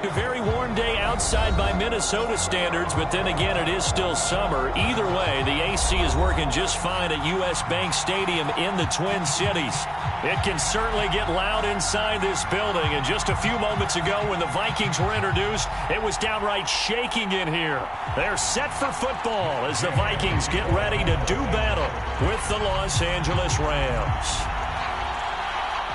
A very warm day outside by Minnesota standards, but then again, it is still summer. Either way, the AC is working just fine at U.S. Bank Stadium in the Twin Cities. It can certainly get loud inside this building, and just a few moments ago when the Vikings were introduced, it was downright shaking in here. They're set for football as the Vikings get ready to do battle with the Los Angeles Rams.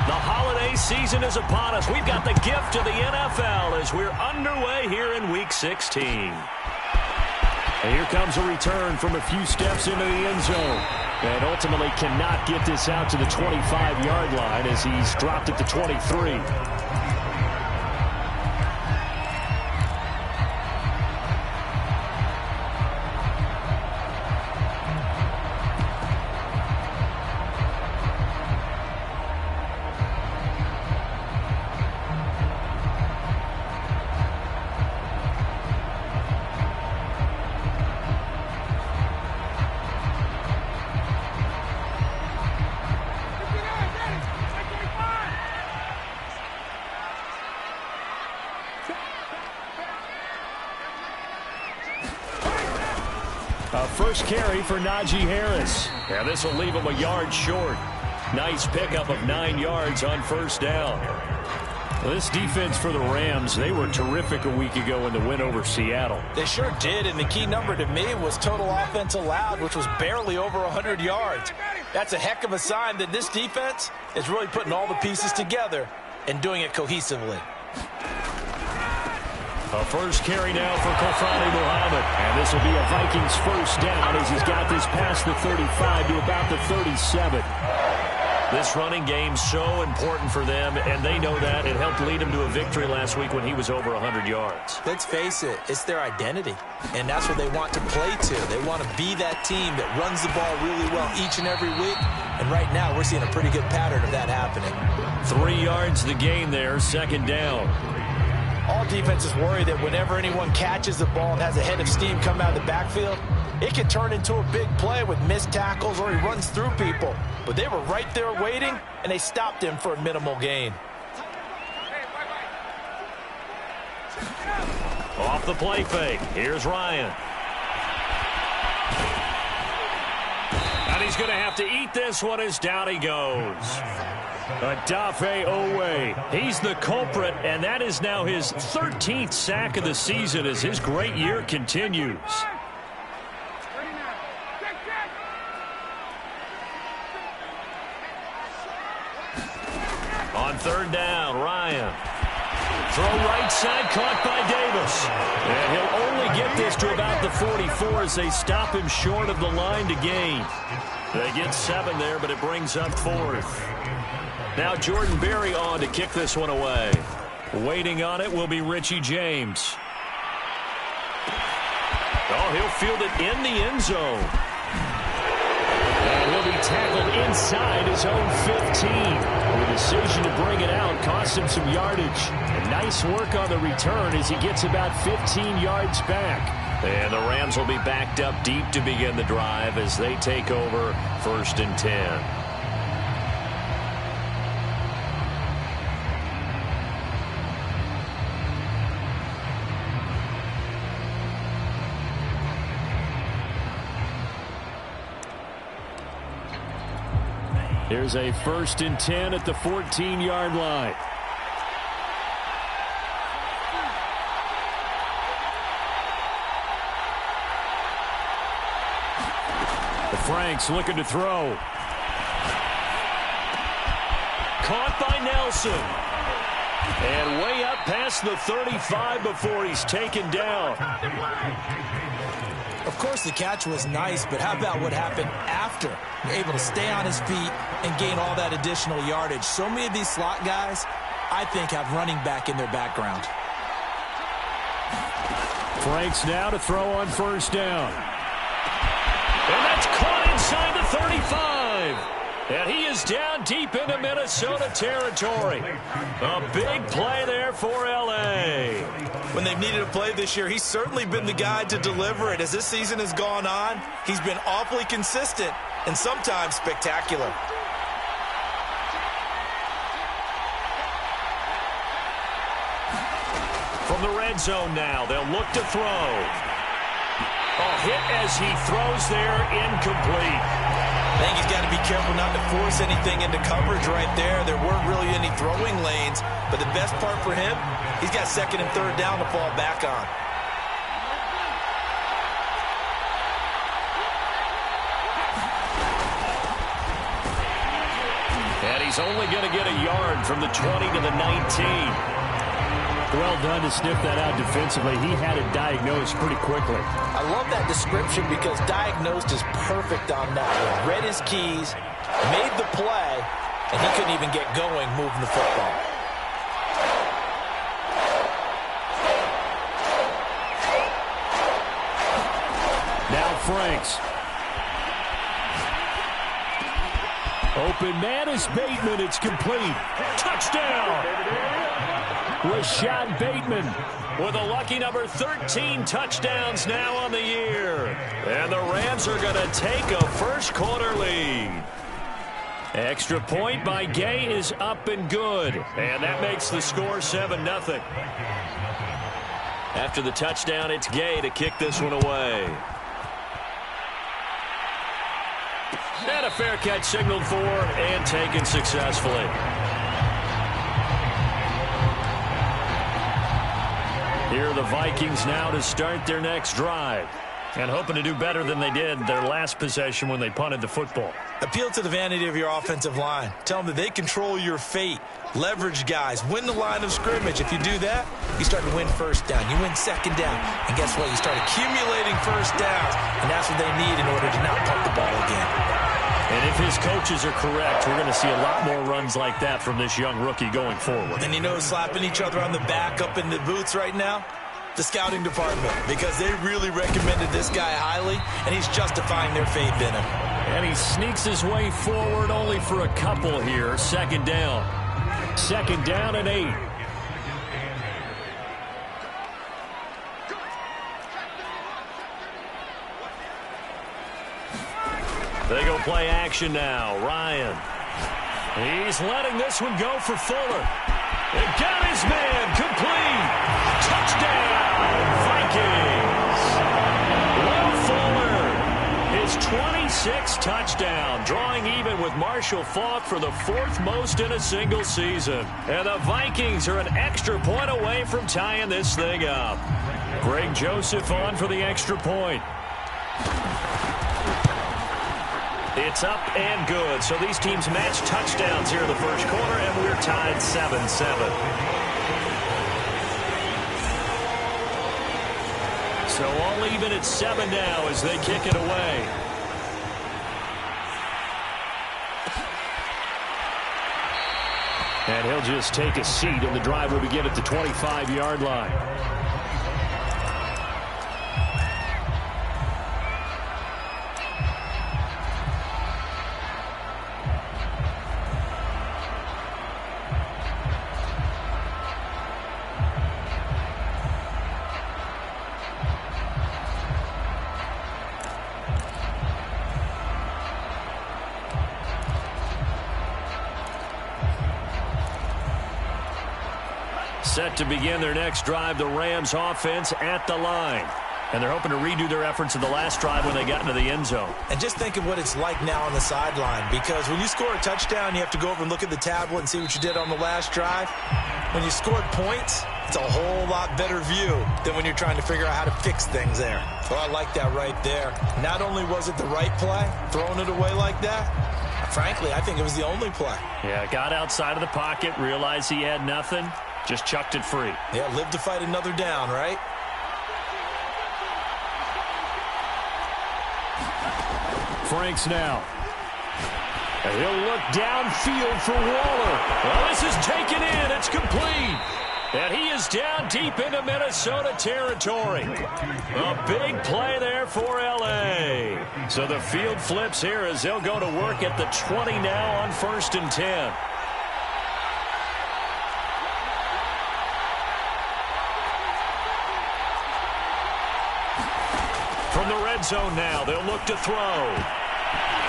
The holiday season is upon us. We've got the gift of the NFL as we're underway here in Week 16. And here comes a return from a few steps into the end zone. And ultimately cannot get this out to the 25-yard line as he's dropped at the 23. First carry for Najee Harris. Yeah, this will leave him a yard short. Nice pickup of 9 yards on first down. Well, this defense for the Rams, they were terrific a week ago in the win over Seattle. They sure did, and the key number to me was total offense allowed, which was barely over 100 yards. That's a heck of a sign that this defense is really putting all the pieces together and doing it cohesively. A first carry now for Kofani Muhammad. And this will be a Vikings first down as he's got this past the 35 to about the 37. This running game so important for them, and they know that. It helped lead them to a victory last week when he was over 100 yards. Let's face it, it's their identity, and that's what they want to play to. They want to be that team that runs the ball really well each and every week, and right now we're seeing a pretty good pattern of that happening. 3 yards the gain there, second down. All defenses worry that whenever anyone catches the ball and has a head of steam come out of the backfield, it can turn into a big play with missed tackles or he runs through people. But they were right there waiting, and they stopped him for a minimal gain. Off the play fake. Here's Ryan. And he's going to have to eat this one as down he goes. Adafe Owe. He's the culprit, and that is now his 13th sack of the season as his great year continues. On third down, Ryan. Throw right side, caught by Davis. And he'll only get this to about the 44 as they stop him short of the line to gain. They get 7 there, but it brings up 4th. Now Jordan Berry on to kick this one away. Waiting on it will be Richie James. Oh, he'll field it in the end zone. And he'll be tackled inside his own 15. The decision to bring it out cost him some yardage. And nice work on the return as he gets about 15 yards back. And the Rams will be backed up deep to begin the drive as they take over 1st and 10. Here's a 1st and 10 at the 14-yard line. The Franks looking to throw. Caught by Nelson. And way up past the 35 before he's taken down. Of course, the catch was nice, but how about what happened after? Able to stay on his feet and gain all that additional yardage. So many of these slot guys, I think, have running back in their background. Franks now to throw on first down. And that's caught inside the 35. And he is down deep into Minnesota territory. A big play there for L.A. When they've needed a play this year, he's certainly been the guy to deliver it. As this season has gone on, he's been awfully consistent and sometimes spectacular. From the red zone now, they'll look to throw. Hit as he throws there, incomplete. I think he's got to be careful not to force anything into coverage right there. There weren't really any throwing lanes, but the best part for him, he's got second and third down to fall back on. And he's only going to get a yard from the 20 to the 19. Well done to sniff that out defensively. He had it diagnosed pretty quickly. I love that description because diagnosed is perfect on that one. Read his keys, made the play, and he couldn't even get going moving the football. Now Franks. Open man is Bateman. It's complete. Touchdown! Rashad Bateman with a lucky number 13 touchdowns now on the year. And the Rams are going to take a first-quarter lead. Extra point by Gay is up and good. And that makes the score 7-0. After the touchdown, it's Gay to kick this one away. And a fair catch signaled for and taken successfully. Here are the Vikings now to start their next drive. And hoping to do better than they did their last possession when they punted the football. Appeal to the vanity of your offensive line. Tell them that they control your fate. Leverage guys. Win the line of scrimmage. If you do that, you start to win first down. You win second down. And guess what? You start accumulating first downs. And that's what they need in order to not punt the ball again. And if his coaches are correct, we're going to see a lot more runs like that from this young rookie going forward. And you know, slapping each other on the back up in the boots right now? The scouting department, because they really recommended this guy highly, and he's justifying their faith in him. And he sneaks his way forward only for a couple here. Second down. Second down and 8. They go play action now. Ryan. He's letting this one go for Fuller. It got his man complete. Touchdown, Vikings. Will Fuller, his 26th touchdown, drawing even with Marshall Faulk for the 4th most in a single season. And the Vikings are an extra point away from tying this thing up. Greg Joseph on for the extra point. It's up and good. So these teams match touchdowns here in the first quarter, and we're tied 7-7. So all even at 7 now as they kick it away. And he'll just take a seat, and the drive will begin at the 25-yard line. Set to begin their next drive, the Rams offense at the line. And they're hoping to redo their efforts in the last drive when they got into the end zone. And just think of what it's like now on the sideline, because when you score a touchdown, you have to go over and look at the tablet and see what you did on the last drive. When you scored points, it's a whole lot better view than when you're trying to figure out how to fix things there. So I like that right there. Not only was it the right play, throwing it away like that, frankly, I think it was the only play. Yeah, got outside of the pocket, realized he had nothing, just chucked it free. Yeah, live to fight another down, right? Franks now. And he'll look downfield for Waller. Well, this is taken in. It's complete. And he is down deep into Minnesota territory. A big play there for L.A. So the field flips here as they'll go to work at the 20 now on 1st and 10. From the red zone now, they'll look to throw.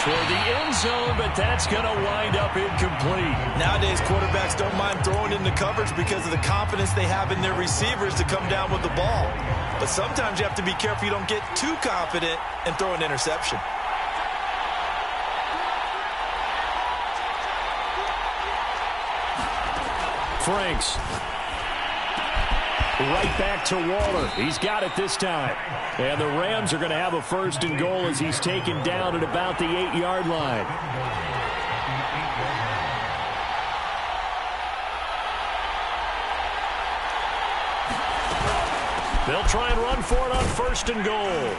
toward the end zone, but that's going to wind up incomplete. Nowadays, quarterbacks don't mind throwing into coverage because of the confidence they have in their receivers to come down with the ball. But sometimes you have to be careful you don't get too confident and throw an interception. Franks. Right back to Waller. He's got it this time. And the Rams are going to have a 1st and goal as he's taken down at about the 8-yard line. They'll try and run for it on 1st and goal.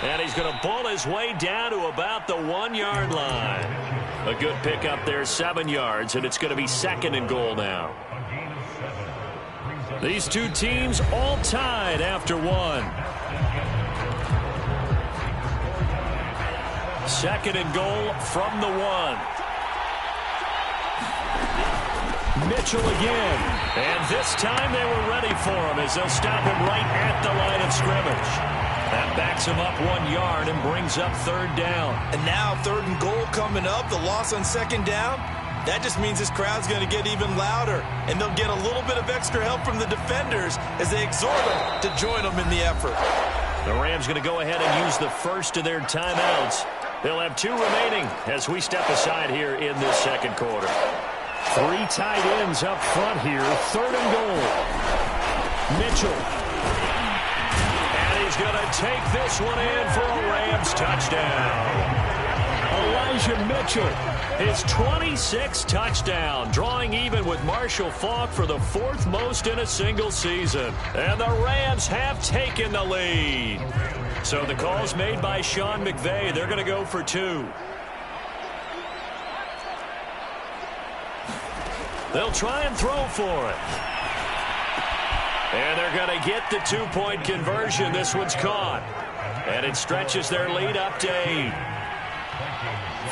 And he's going to pull his way down to about the 1-yard line. A good pickup there, 7 yards, and it's going to be 2nd and goal now. These two teams all tied after 1. 2nd and goal from the 1. Mitchell again. And this time they were ready for him as they'll stop him right at the line of scrimmage. That backs him up 1 yard and brings up 3rd down. And now 3rd and goal coming up. The loss on 2nd down. That just means this crowd's going to get even louder. And they'll get a little bit of extra help from the defenders as they exhort them to join them in the effort. The Rams going to go ahead and use the first of their timeouts. They'll have 2 remaining as we step aside here in this 2nd quarter. 3 tight ends up front here. 3rd and goal. Mitchell. And he's going to take this one in for a Rams touchdown. Elijah Mitchell, his 26th touchdown, drawing even with Marshall Faulk for the 4th most in a single season. And the Rams have taken the lead. So the call's made by Sean McVay. They're going to go for 2. They'll try and throw for it. And they're going to get the 2-point conversion. This one's caught. And it stretches their lead up to 8.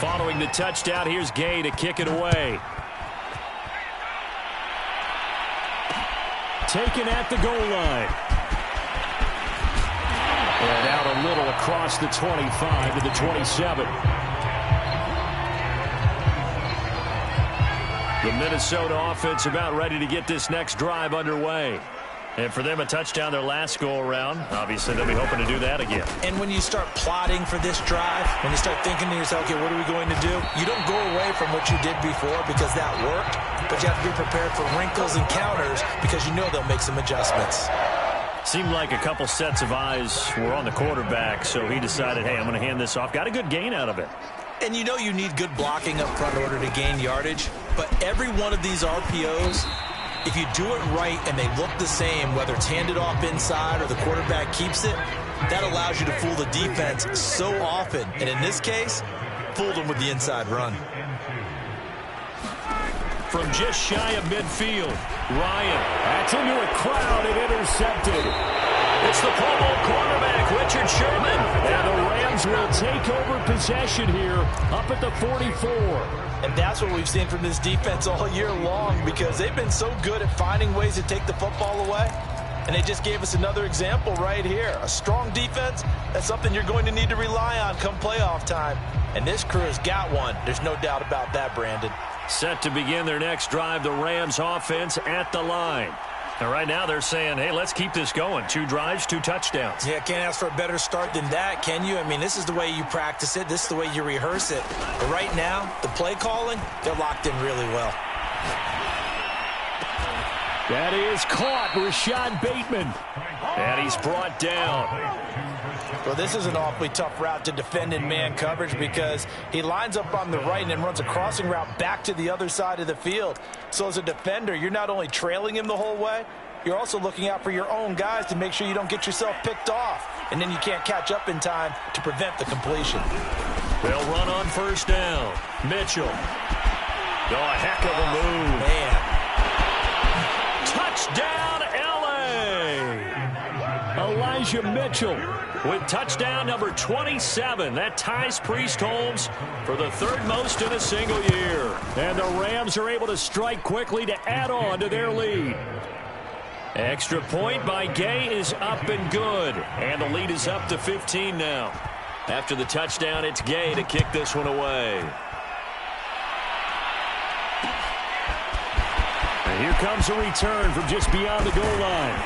Following the touchdown, here's Gay to kick it away. Taken at the goal line. And out a little across the 25 to the 27. The Minnesota offense about ready to get this next drive underway. And for them, a touchdown their last go-around. Obviously, they'll be hoping to do that again. And when you start plotting for this drive, when you start thinking to yourself, okay, what are we going to do? You don't go away from what you did before because that worked, but you have to be prepared for wrinkles and counters because you know they'll make some adjustments. Seemed like a couple sets of eyes were on the quarterback, so he decided, hey, I'm going to hand this off. Got a good gain out of it. And you know you need good blocking up front in order to gain yardage, but every one of these RPOs, if you do it right and they look the same, whether it's handed off inside or the quarterback keeps it, that allows you to fool the defense so often. And in this case, fooled them with the inside run. From just shy of midfield, Ryan. That's into a crowd and intercepted. It's the Pro Bowl cornerback, Richard Sherman. And the Rams will take over possession here up at the 44. And that's what we've seen from this defense all year long because they've been so good at finding ways to take the football away. And they just gave us another example right here. A strong defense, that's something you're going to need to rely on come playoff time. And this crew has got one. There's no doubt about that, Brandon. Set to begin their next drive, the Rams offense at the line. And right now they're saying, hey, let's keep this going. 2 drives, 2 touchdowns. Yeah, can't ask for a better start than that, can you? I mean, this is the way you practice it. This is the way you rehearse it. But right now, the play calling, they're locked in really well. That is caught, Rashad Bateman. And he's brought down. Well, this is an awfully tough route to defend in man coverage because he lines up on the right and then runs a crossing route back to the other side of the field. So as a defender, you're not only trailing him the whole way, you're also looking out for your own guys to make sure you don't get yourself picked off. And then you can't catch up in time to prevent the completion. They'll run on 1st down. Mitchell. Oh, a heck of a move. Man. Touchdown, L.A. Elijah Mitchell with touchdown number 27. That ties Priest Holmes for the 3rd most in a single year. And the Rams are able to strike quickly to add on to their lead. Extra point by Gay is up and good. And the lead is up to 15 now. After the touchdown, it's Gay to kick this one away. And here comes a return from just beyond the goal line.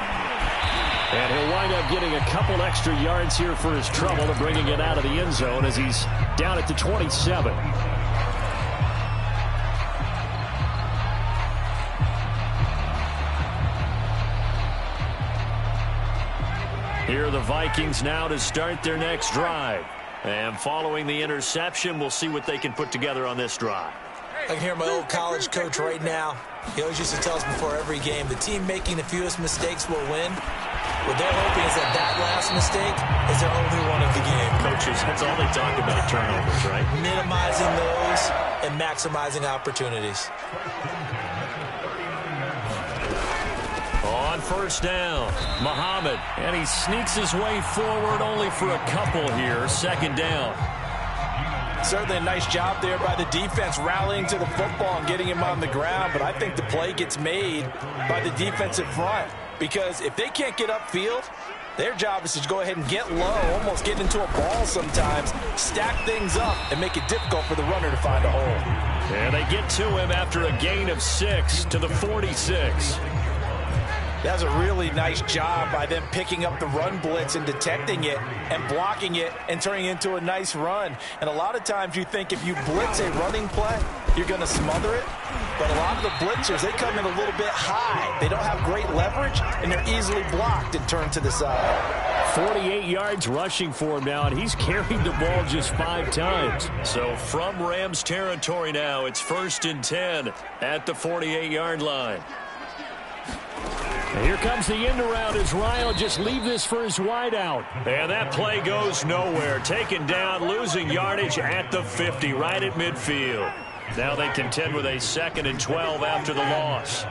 And he'll wind up getting a couple extra yards here for his trouble to bringing it out of the end zone as he's down at the 27. Here are the Vikings now to start their next drive. And following the interception, we'll see what they can put together on this drive. I can hear my old college coach right now. He always used to tell us before every game, the team making the fewest mistakes will win. What they're hoping is that last mistake is their only one of the game. Coaches, that's all they talk about, turnovers, right? Minimizing those and maximizing opportunities. On first down, Muhammad, and he sneaks his way forward only for a couple here. Second down. Certainly a nice job there by the defense rallying to the football and getting him on the ground, but I think the play gets made by the defensive front because if they can't get upfield, their job is to go ahead and get low, almost get into a ball sometimes, stack things up, and make it difficult for the runner to find a hole. And they get to him after a gain of 6 to the 46. That's a really nice job by them picking up the run blitz and detecting it and blocking it and turning it into a nice run. And a lot of times you think if you blitz a running play, you're going to smother it. But a lot of the blitzers, they come in a little bit high. They don't have great leverage, and they're easily blocked and turned to the side. 48 yards rushing for him now, and he's carried the ball just 5 times. So from Rams territory now, it's 1st and 10 at the 48-yard line. And here comes the end around as Ryan will just leave this for his wideout. And that play goes nowhere. Taken down, losing yardage at the 50, right at midfield. Now they contend with a 2nd and 12 after the loss.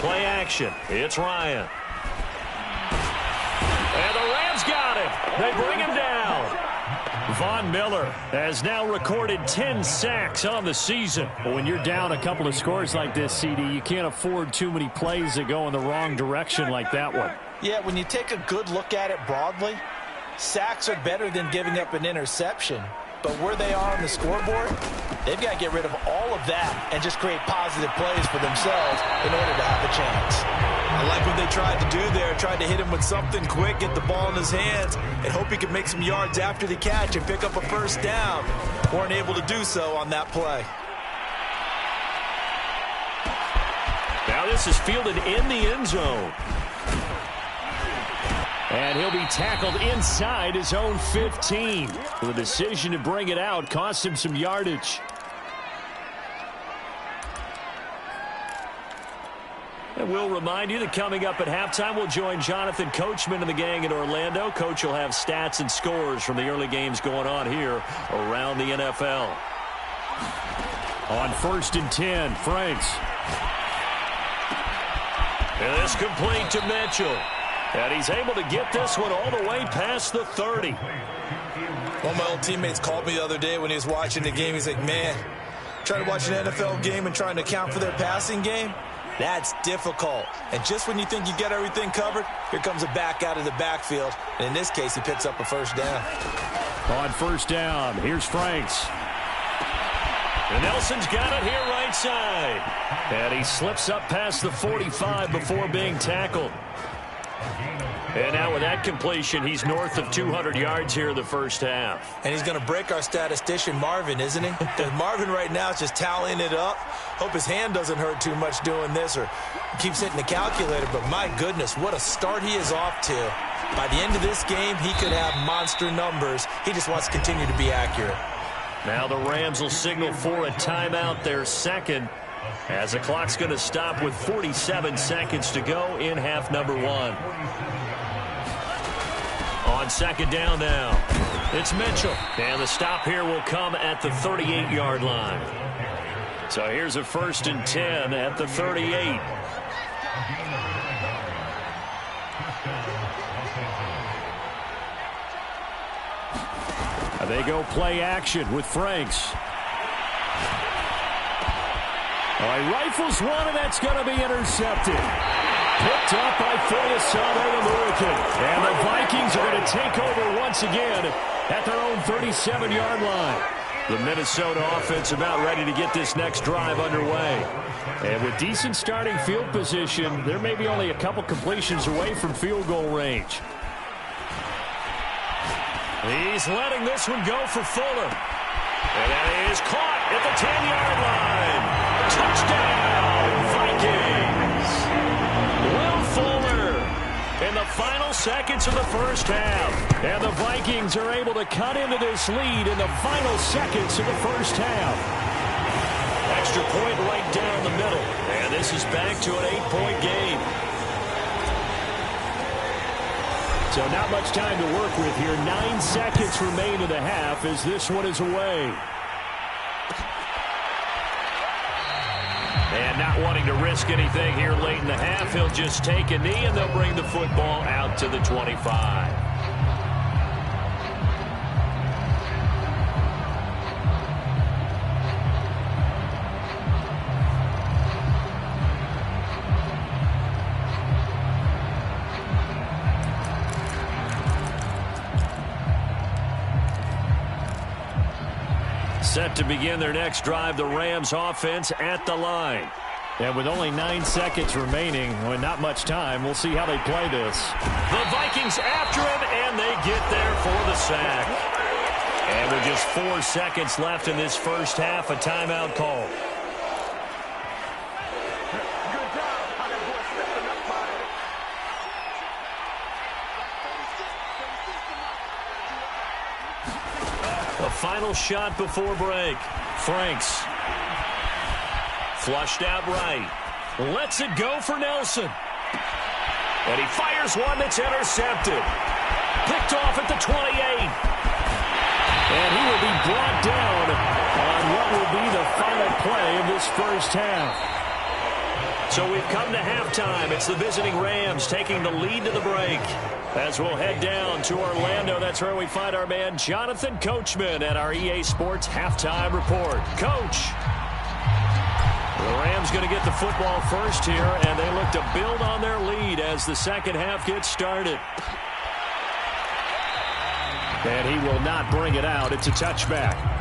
Play action. It's Ryan. And the Rams got him. They bring him down. Von Miller has now recorded 10 sacks on the season. But when you're down a couple of scores like this, CD, you can't afford too many plays that go in the wrong direction like that one. Yeah, when you take a good look at it broadly, sacks are better than giving up an interception. But where they are on the scoreboard, they've got to get rid of all of that and just create positive plays for themselves in order to have a chance. I like what they tried to do there, tried to hit him with something quick, get the ball in his hands, and hope he could make some yards after the catch and pick up a first down. Weren't able to do so on that play. Now this is fielded in the end zone. And he'll be tackled inside his own 15. The decision to bring it out cost him some yardage. And we'll remind you that coming up at halftime, we'll join Jonathan Coachman and the gang in Orlando. Coach will have stats and scores from the early games going on here around the NFL. On 1st and 10, Franks. And this complete to Mitchell. And he's able to get this one all the way past the 30. One of my old teammates called me the other day when he was watching the game. He's like, man, trying to watch an NFL game and trying to account for their passing game, that's difficult. And just when you think you get everything covered, here comes a back out of the backfield. And in this case, he picks up a first down. On 1st down, here's Franks. And Nelson's got it here right side. And he slips up past the 45 before being tackled. And now with that completion, he's north of 200 yards here in the first half. And he's going to break our statistician, Marvin, isn't he? Because Marvin right now is just tallying it up. Hope his hand doesn't hurt too much doing this or keeps hitting the calculator. But my goodness, what a start he is off to. By the end of this game, he could have monster numbers. He just wants to continue to be accurate. Now the Rams will signal for a timeout, their second, as the clock's going to stop with 47 seconds to go in half number 1. On 2nd down now, it's Mitchell. And the stop here will come at the 38-yard line. So here's a 1st and 10 at the 38. They go play action with Franks. All right, rifles one, and that's going to be intercepted. Picked up by the American. And the Vikings are going to take over once again at their own 37-yard line. The Minnesota offense about ready to get this next drive underway. And with decent starting field position, they're maybe only a couple completions away from field goal range. He's letting this one go for Fuller. And that is caught at the 10-yard line. Touchdown, Vikings. Will Fuller in the final seconds of the first half. And the Vikings are able to cut into this lead in the final seconds of the first half. Extra point right down the middle. And this is back to an 8-point game. So not much time to work with here. 9 seconds remain in the half as this one is away. And not wanting to risk anything here late in the half, he'll just take a knee and they'll bring the football out to the 25. Set to begin their next drive, the Rams offense at the line. And with only 9 seconds remaining, well, not much time, we'll see how they play this. The Vikings after him, and they get there for the sack. And with just 4 seconds left in this first half, a timeout call. Final shot before break. Franks. Flushed out right. Lets it go for Nelson. And he fires one that's intercepted. Picked off at the 28. And he will be brought down on what will be the final play of this first half. So we've come to halftime. It's the visiting Rams taking the lead to the break. As we'll head down to Orlando, that's where we find our man Jonathan Coachman at our EA Sports Halftime Report. Coach, the Rams going to get the football first here, and they look to build on their lead as the second half gets started. And he will not bring it out. It's a touchback.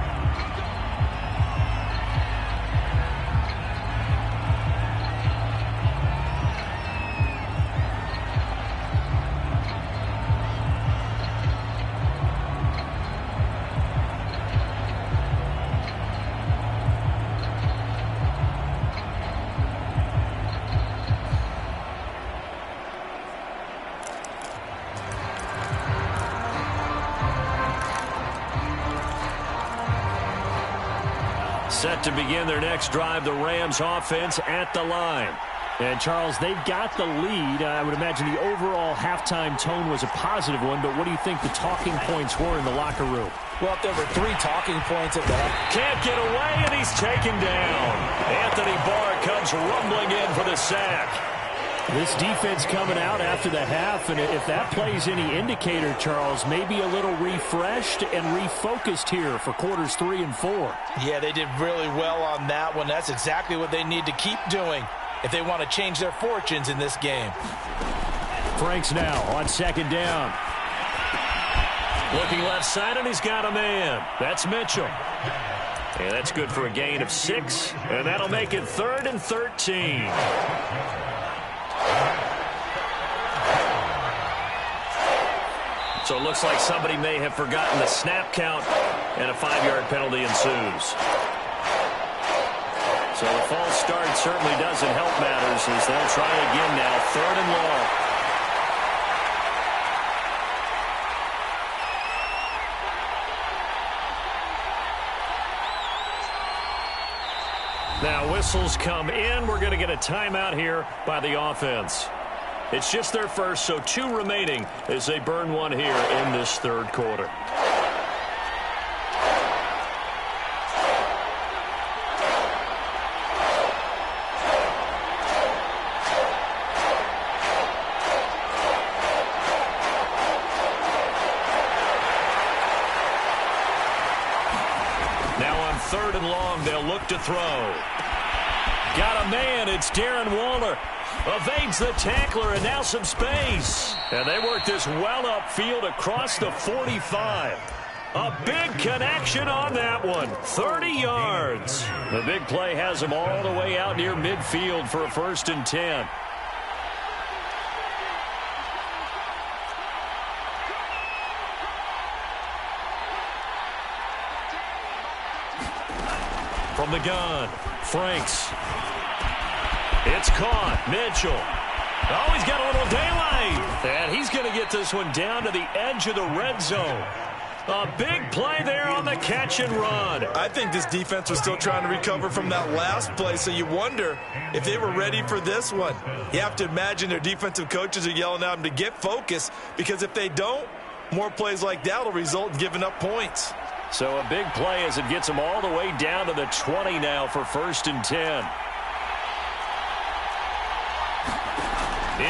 Set to begin their next drive, the Rams offense at the line. And, Charles, they've got the lead. I would imagine the overall halftime tone was a positive one, but what do you think the talking points were in the locker room? Well, if there were 3 talking points at that. Can't get away, and he's taken down. Anthony Barr comes rumbling in for the sack. This defense coming out after the half, and if that plays any indicator, Charles, maybe a little refreshed and refocused here for quarters 3 and 4. Yeah, they did really well on that one. That's exactly what they need to keep doing if they want to change their fortunes in this game. Franks now on second down. Looking left side, and he's got a man. That's Mitchell. And that's good for a gain of 6, and that'll make it 3rd and 13. So it looks like somebody may have forgotten the snap count, and a 5-yard penalty ensues. So the false start certainly doesn't help matters as they'll try again now, 3rd and long. Now whistles come in. We're going to get a timeout here by the offense. It's just their first, so 2 remaining as they burn one here in this third quarter. Now on 3rd and long, they'll look to throw. Got a man, it's Darren Waller. Evades the tackler, and now some space. And they work this well upfield across the 45. A big connection on that one. 30 yards. The big play has them all the way out near midfield for a 1st and 10. From the gun, Franks. It's caught. Mitchell. Oh, he's got a little daylight. And he's going to get this one down to the edge of the red zone. A big play there on the catch and run. I think this defense was still trying to recover from that last play, so you wonder if they were ready for this one. You have to imagine their defensive coaches are yelling at them to get focused, because if they don't, more plays like that will result in giving up points. So a big play as it gets them all the way down to the 20 now for 1st and 10.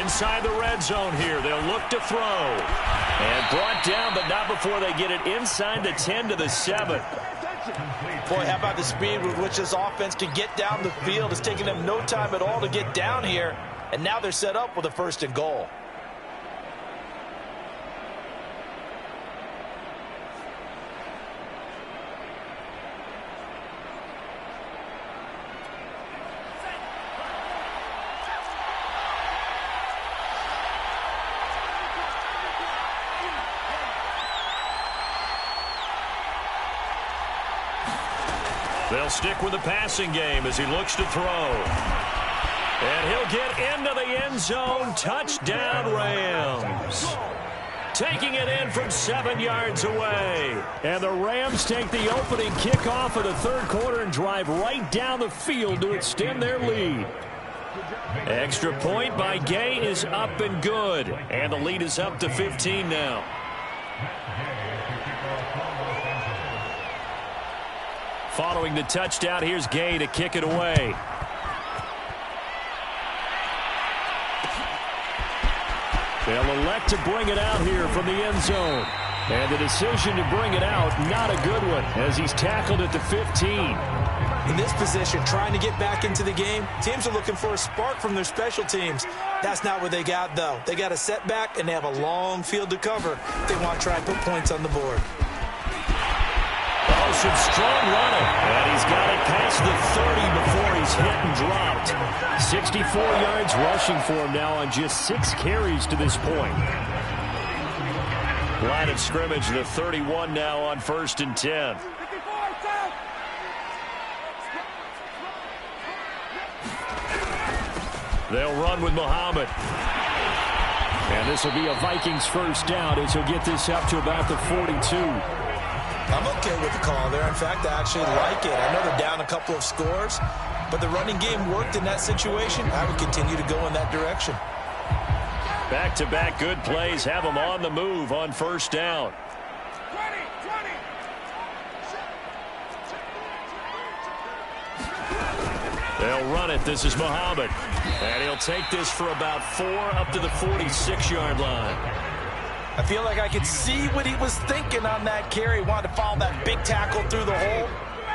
Inside the red zone here. They'll look to throw. And brought down, but not before they get it inside the 10 to the 7. Boy, how about the speed with which this offense can get down the field? It's taking them no time at all to get down here. And now they're set up with a 1st and goal. They'll stick with the passing game as he looks to throw. And he'll get into the end zone. Touchdown, Rams. Taking it in from 7 yards away. And the Rams take the opening kickoff of the 3rd quarter and drive right down the field to extend their lead. Extra point by Gay is up and good. And the lead is up to 15 now. Following the touchdown, here's Gay to kick it away. They'll elect to bring it out here from the end zone. And the decision to bring it out, not a good one, as he's tackled at the 15. In this position, trying to get back into the game, teams are looking for a spark from their special teams. That's not what they got, though. They got a setback, and they have a long field to cover. They want to try and put points on the board. Oh, some strong running. And he's got it past the 30 before he's hit and dropped. 64 yards rushing for him now on just 6 carries to this point. Line of scrimmage, the 31 now on 1st and 10. They'll run with Muhammad. And this will be a Vikings 1st down as he'll get this up to about the 42. I'm okay with the call there. In fact, I actually like it. I know they're down a couple of scores, but the running game worked in that situation. I would continue to go in that direction. Back-to-back good plays have them on the move on 1st down. They'll run it. This is Muhammad. And he'll take this for about 4 up to the 46-yard line. I feel like I could see what he was thinking on that carry. Wanted to follow that big tackle through the hole.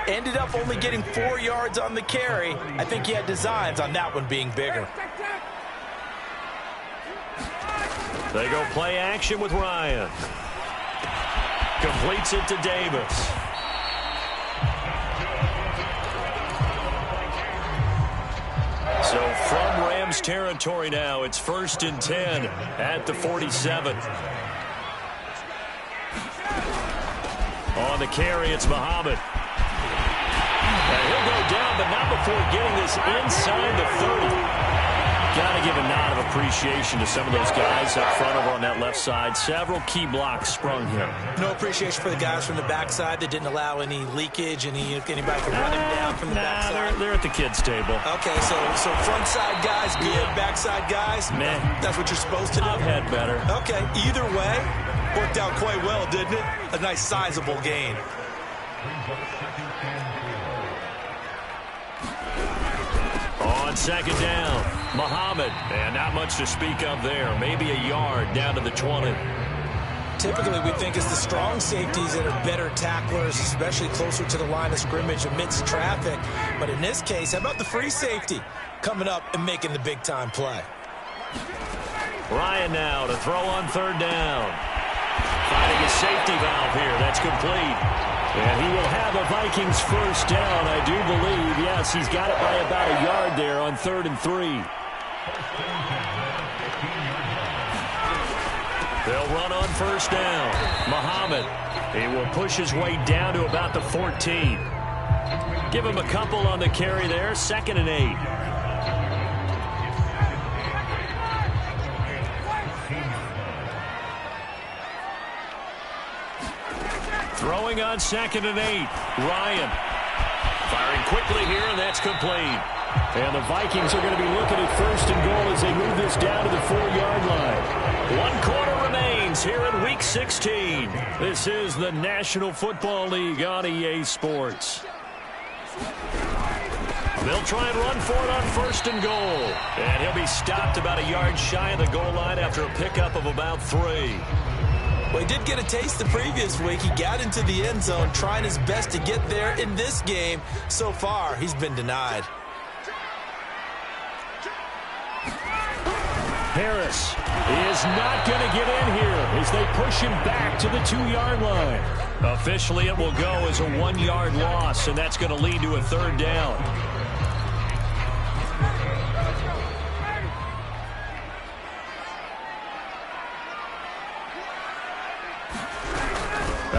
Ended up only getting 4 yards on the carry. I think he had designs on that one being bigger. They go play action with Ryan. Completes it to Davis. So from Rams territory now, it's 1st and 10 at the 47. On the carry, it's Muhammad. And he'll go down, but not before getting this inside the 30. Got to give a nod of appreciation to some of those guys up front over on that left side. Several key blocks sprung here. No appreciation for the guys from the backside that didn't allow any leakage, anybody could run him down from the backside. They're at the kids' table. Okay, so front side guys good, backside guys, man, that's what you're supposed to do. I've had better. Okay, either way, worked out quite well, didn't it? A nice sizable gain. On 2nd down, Muhammad. And not much to speak of there. Maybe a yard down to the 20. typically we think it's the strong safeties that are better tacklers, especially closer to the line of scrimmage amidst traffic. But in this case, how about the free safety coming up and making the big-time play? Ryan now to throw on third down. Finding a safety valve here. That's complete. And he will have a Vikings first down, I do believe. Yes, he's got it by about a yard there on 3rd and 3. They'll run on first down. Muhammad, he will push his way down to about the 14. Give him a couple on the carry there. 2nd and 8. Throwing on 2nd and 8. Ryan firing quickly here, and that's complete. And the Vikings are going to be looking at 1st and goal as they move this down to the 4-yard line. 1 quarter remains here in Week 16. This is the National Football League on EA Sports. They'll try and run for it on 1st and goal. And he'll be stopped about a yard shy of the goal line after a pickup of about 3. Well, he did get a taste the previous week. He got into the end zone trying his best to get there in this game. So far, he's been denied. Harris is not going to get in here as they push him back to the 2-yard line. Officially, it will go as a 1-yard loss, and that's going to lead to a 3rd down.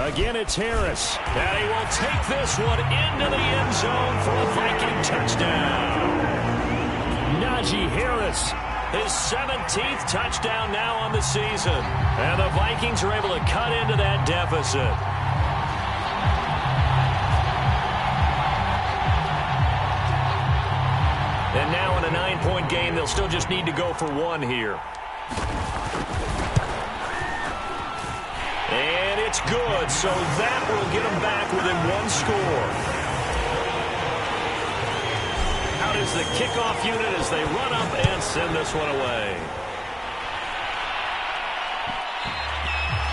Again, it's Harris. And he will take this one into the end zone for a Viking touchdown. Najee Harris, his 17th touchdown now on the season. And the Vikings are able to cut into that deficit. And now in a 9-point game, they'll still just need to go for 1 here. And it's good, so that will get them back within 1 score. Out is the kickoff unit as they run up and send this one away.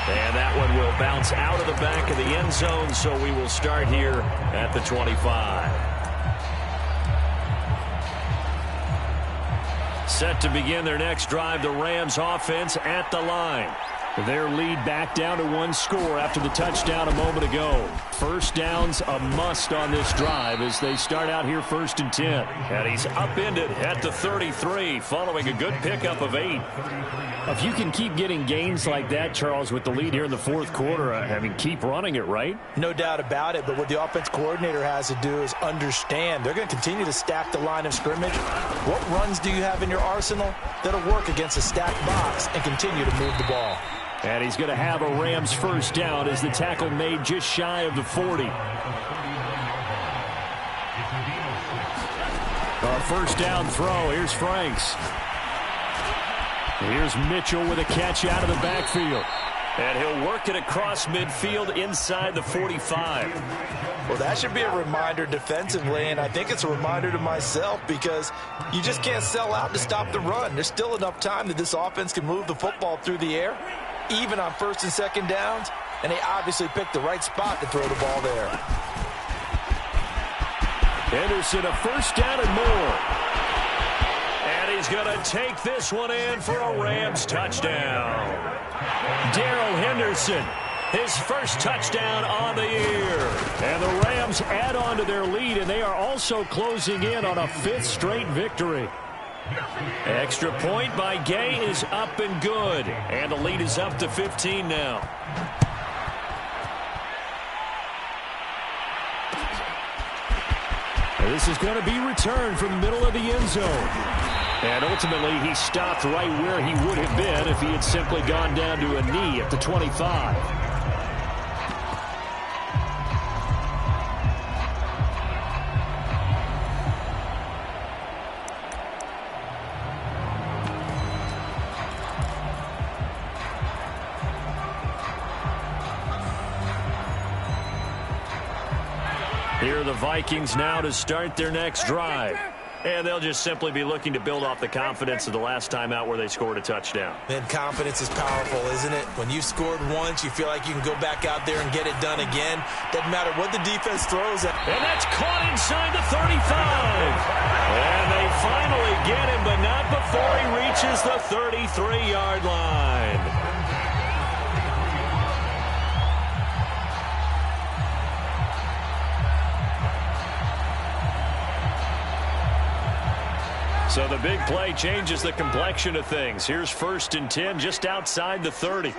And that one will bounce out of the back of the end zone, so we will start here at the 25. Set to begin their next drive, the Rams offense at the line. Their lead back down to 1 score after the touchdown a moment ago. First down's a must on this drive as they start out here 1st and 10. And he's upended at the 33 following a good pickup of 8. If you can keep getting gains like that, Charles, with the lead here in the 4th quarter, I mean, keep running it, right? No doubt about it, but what the offense coordinator has to do is understand they're going to continue to stack the line of scrimmage. What runs do you have in your arsenal that'll work against a stacked box and continue to move the ball? And he's going to have a Rams first down as the tackle made just shy of the 40. A first down throw. Here's Franks. Here's Mitchell with a catch out of the backfield. And he'll work it across midfield inside the 45. Well, that should be a reminder defensively, and I think it's a reminder to myself because you just can't sell out to stop the run. There's still enough time that this offense can move the football through the air, even on 1st and 2nd downs, and they obviously picked the right spot to throw the ball there. Henderson, a first down and more. And he's going to take this one in for a Rams touchdown. Darrell Henderson, his first touchdown on the year. And the Rams add on to their lead, and they are also closing in on a 5th straight victory. Extra point by Gay is up and good. And the lead is up to 15 now. This is going to be returned from the middle of the end zone. And ultimately, he stopped right where he would have been if he had simply gone down to a knee at the 25. Here are the Vikings now to start their next drive. And they'll just simply be looking to build off the confidence of the last time out where they scored a touchdown. And confidence is powerful, isn't it? When you've scored once, you feel like you can go back out there and get it done again. Doesn't matter what the defense throws at. And that's caught inside the 35. And they finally get him, but not before he reaches the 33-yard line. So the big play changes the complexion of things. Here's 1st and 10 just outside the 30.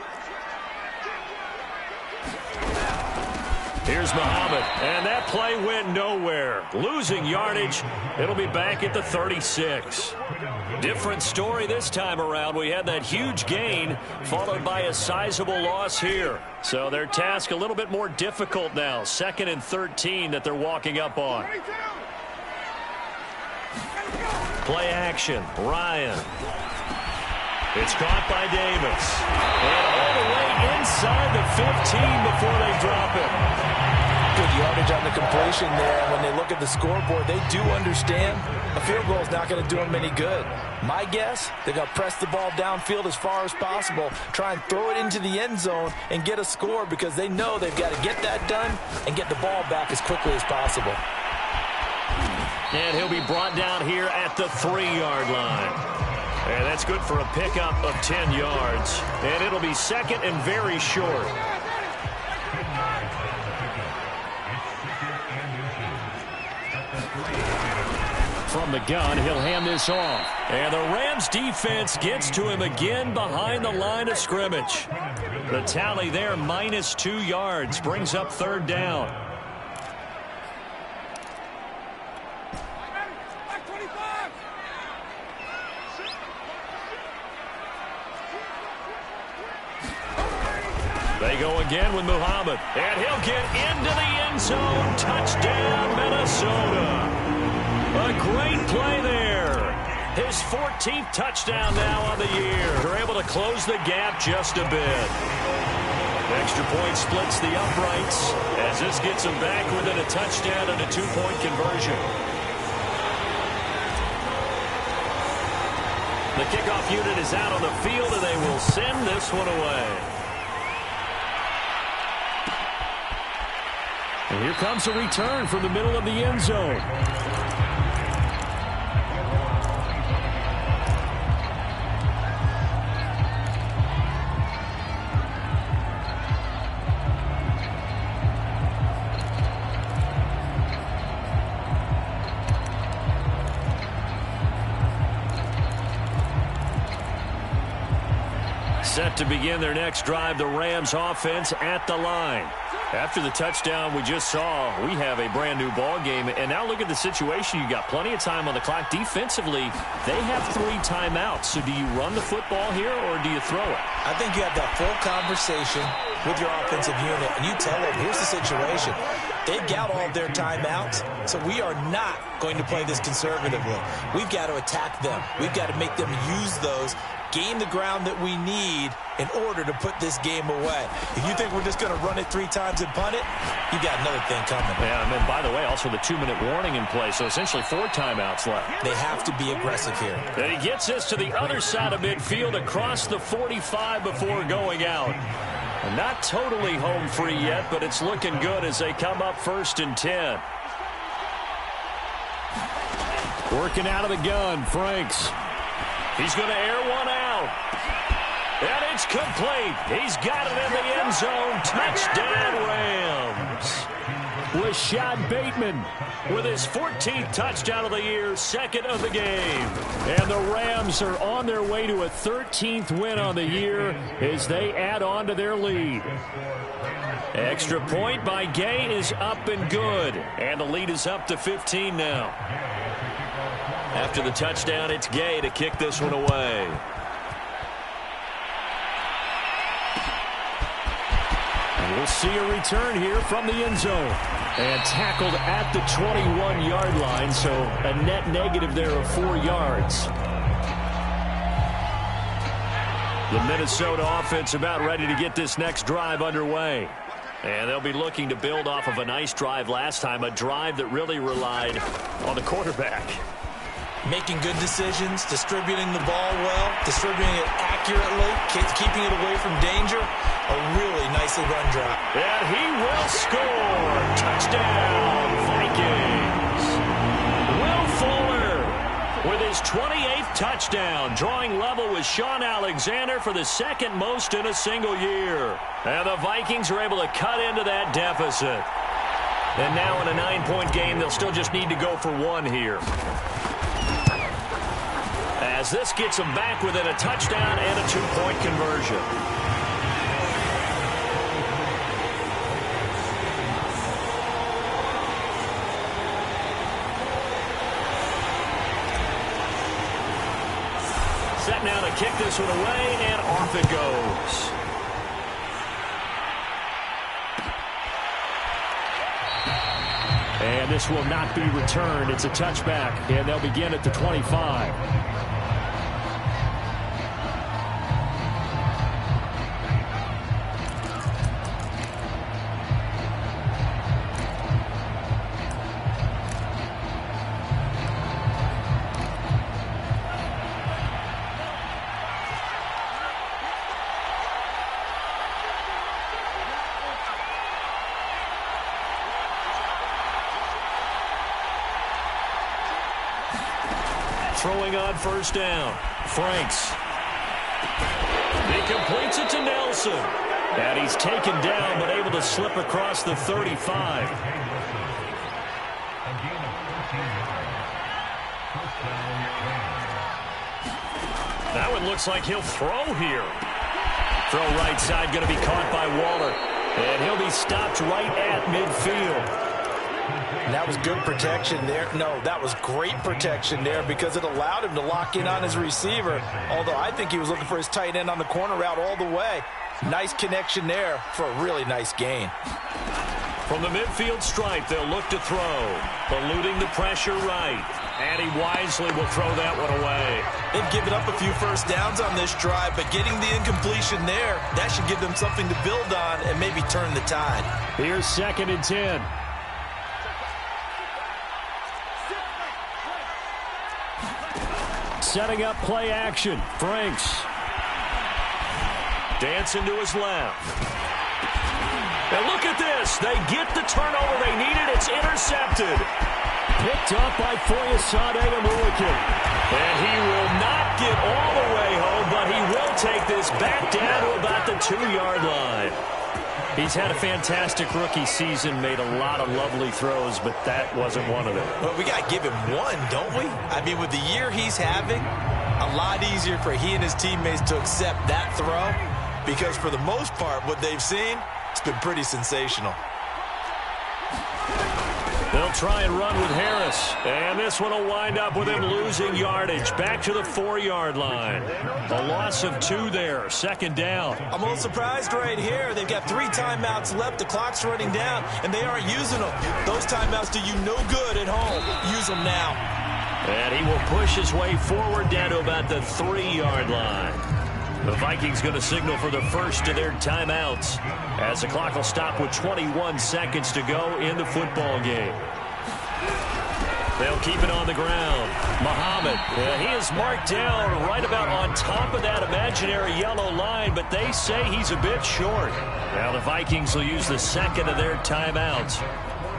Here's Muhammad, and that play went nowhere. Losing yardage, it'll be back at the 36. Different story this time around. We had that huge gain followed by a sizable loss here. So their task a little bit more difficult now. 2nd and 13 that they're walking up on. Play action, Ryan. It's caught by Davis. And all the way inside the 15 before they drop it. Good yardage on the completion there. And when they look at the scoreboard, they do understand a field goal is not going to do them any good. My guess, they're going to press the ball downfield as far as possible, try and throw it into the end zone and get a score because they know they've got to get that done and get the ball back as quickly as possible. And he'll be brought down here at the 3-yard line. And that's good for a pickup of 10 yards. And it'll be 2nd and very short. From the gun, he'll hand this off. And the Rams defense gets to him again behind the line of scrimmage. The tally there, -2 yards, brings up 3rd down. They go again with Muhammad, and he'll get into the end zone. Touchdown, Minnesota. A great play there. His 14th touchdown now on the year. They're able to close the gap just a bit. Extra point splits the uprights as this gets them back within a touchdown and a 2-point conversion. The kickoff unit is out on the field, and they will send this one away. And here comes a return from the middle of the end zone. Set to begin their next drive, the Rams offense at the line. After the touchdown we just saw, we have a brand new ball game. And now look at the situation. You got plenty of time on the clock. Defensively, they have 3 timeouts. So do you run the football here or do you throw it? I think you have that full conversation with your offensive unit, and you tell them, here's the situation. They've got all of their timeouts, so we are not going to play this conservatively. We've got to attack them. We've got to make them use those, gain the ground that we need in order to put this game away. If you think we're just going to run it 3 times and punt it, you got another thing coming. Yeah, and then, by the way, also the 2-minute warning in play, so essentially 4 timeouts left. They have to be aggressive here. And he gets us to the other side of midfield across the 45 before going out. And not totally home free yet, but it's looking good as they come up 1st and 10. Working out of the gun, Franks. He's going to air one out. And it's complete. He's got it in the end zone. Touchdown, Rams. Rashad Bateman with his 14th touchdown of the year, 2nd of the game. And the Rams are on their way to a 13th win on the year as they add on to their lead. Extra point by Gay is up and good. And the lead is up to 15 now. After the touchdown, it's Gay to kick this one away. And we'll see a return here from the end zone. And tackled at the 21-yard line, so a net negative there of 4 yards. The Minnesota offense about ready to get this next drive underway. And they'll be looking to build off of a nice drive last time, a drive that really relied on the quarterback. making good decisions, distributing the ball well, distributing it accurately, keeping it away from danger. A really nicely run drop. And he will score. Touchdown, Vikings. Will Fuller with his 28th touchdown, drawing level with Shaun Alexander for the second most in a single year. And the Vikings are able to cut into that deficit. And now in a 9-point game, they'll still just need to go for one here. As this gets them back within a touchdown and a 2-point conversion. Set now to kick this one away, and off it goes. And this will not be returned. It's a touchback, and they'll begin at the 25. Throwing on first down. Franks. He completes it to Nelson. And he's taken down but able to slip across the 35. That one looks like he'll throw here. Throw right side going to be caught by Waller. And he'll be stopped right at midfield. That was good protection there. No, that was great protection there because it allowed him to lock in on his receiver. Although I think he was looking for his tight end on the corner route all the way. Nice connection there for a really nice gain. From the midfield stripe, they'll look to throw. Eluding the pressure right. And he wisely will throw that one away. They've given up a few first downs on this drive, but getting the incompletion there, that should give them something to build on and maybe turn the tide. Here's 2nd and 10. Setting up play action. Franks. Dancing to his left. And look at this. They get the turnover they needed. It's intercepted. Picked up by Foyesade Amulikin. And he will not get all the way home, but he will take this back down to about the 2-yard line. He's had a fantastic rookie season, made a lot of lovely throws, but that wasn't one of them. Well, we got to give him one, don't we? I mean, with the year he's having, a lot easier for he and his teammates to accept that throw because for the most part, what they've seen, it's been pretty sensational. They'll try and run with Harris. And this one will wind up with him losing yardage. Back to the 4-yard line. A loss of 2 there. 2nd down. I'm a little surprised right here. They've got 3 timeouts left. The clock's running down, and they aren't using them. Those timeouts do you no good at home. Use them now. And he will push his way forward down to about the 3-yard line. The Vikings going to signal for the first of their timeouts as the clock will stop with 21 seconds to go in the football game. They'll keep it on the ground. Muhammad, he is marked down right about on top of that imaginary yellow line, but they say he's a bit short. Now the Vikings will use the 2nd of their timeouts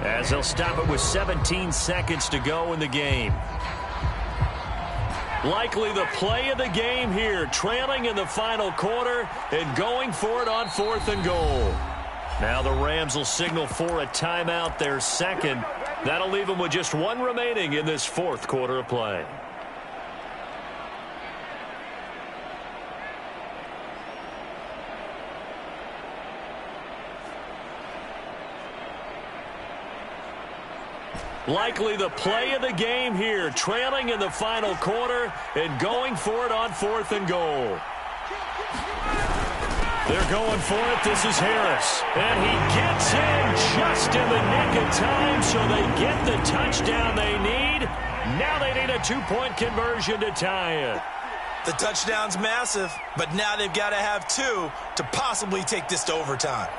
as they'll stop it with 17 seconds to go in the game. Likely the play of the game here, trailing in the final quarter and going for it on 4th and goal. Now the Rams will signal for a timeout, their 2nd. That'll leave them with just 1 remaining in this 4th quarter of play. Likely the play of the game here, trailing in the final quarter and going for it on 4th and goal. They're going for it. This is Harris. And he gets in just in the nick of time, so they get the touchdown they need. Now they need a 2-point conversion to tie it. The touchdown's massive, but now they've got to have 2 to possibly take this to overtime.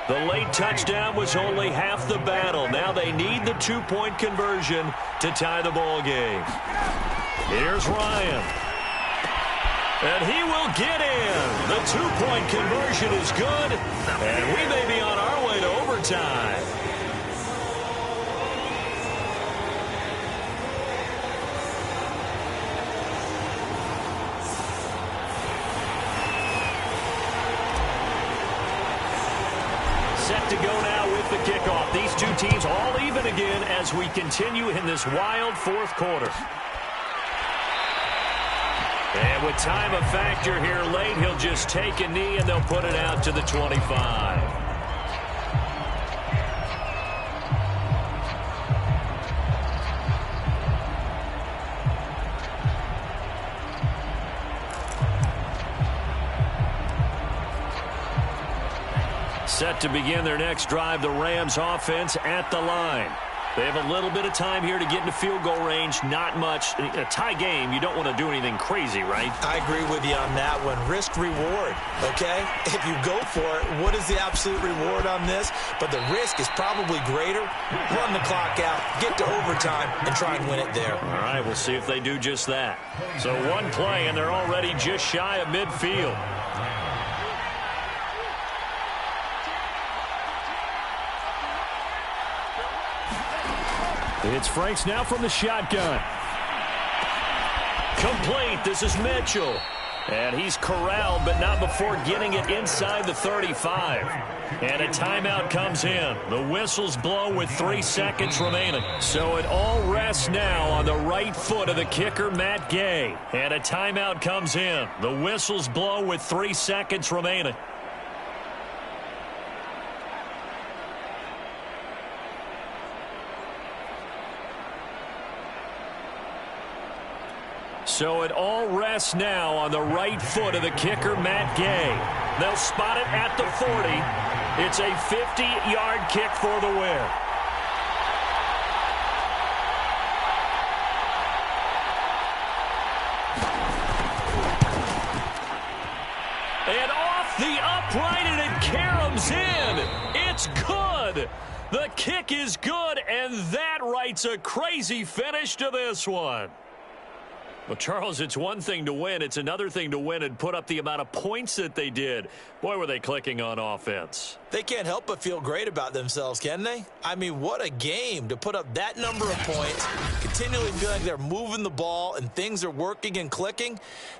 The late touchdown was only half the battle. Now they need the two-point conversion to tie the ball game. Here's Ryan. And he will get in. The two-point conversion is good. And we may be on our way to overtime. Set to go now with the kickoff. These two teams all even again as we continue in this wild fourth quarter. And with time a factor here late, he'll just take a knee and they'll put it out to the 25. Set to begin their next drive, the Rams offense at the line. They have a little bit of time here to get into field goal range, not much. In a tie game, you don't want to do anything crazy, right? I agree with you on that one. Risk-reward, okay? If you go for it, what is the absolute reward on this? But the risk is probably greater. Run the clock out, get to overtime, and try and win it there. All right, we'll see if they do just that. So one play, and they're already just shy of midfield. It's Franks now from the shotgun. Complete. This is Mitchell. And he's corralled, but not before getting it inside the 35. And a timeout comes in. The whistles blow with 3 seconds remaining. So it all rests now on the right foot of the kicker, Matt Gay. And a timeout comes in. The whistles blow with 3 seconds remaining. So it all rests now on the right foot of the kicker, Matt Gay. They'll spot it at the 40. It's a 50-yard kick for the win. And off the upright, and it caroms in. It's good. The kick is good, and that writes a crazy finish to this one. Well, Charles, it's one thing to win. It's another thing to win and put up the amount of points that they did. Boy, were they clicking on offense. They can't help but feel great about themselves, can they? I mean, what a game to put up that number of points, continually feel like they're moving the ball and things are working and clicking.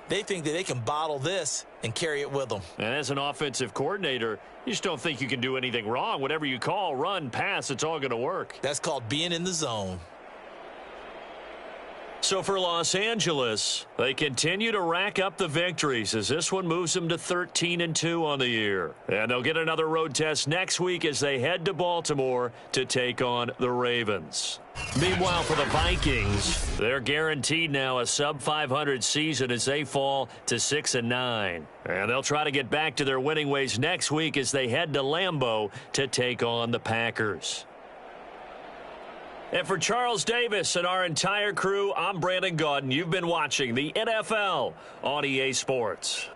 They think that they can bottle this and carry it with them. And as an offensive coordinator, you just don't think you can do anything wrong. Whatever you call, run, pass, it's all going to work. That's called being in the zone. So for Los Angeles, they continue to rack up the victories as this one moves them to 13-2 on the year. And they'll get another road test next week as they head to Baltimore to take on the Ravens. Meanwhile, for the Vikings, they're guaranteed now a sub-500 season as they fall to 6-9. And they'll try to get back to their winning ways next week as they head to Lambeau to take on the Packers. And for Charles Davis and our entire crew, I'm Brandon Gaudin. You've been watching the NFL on EA Sports.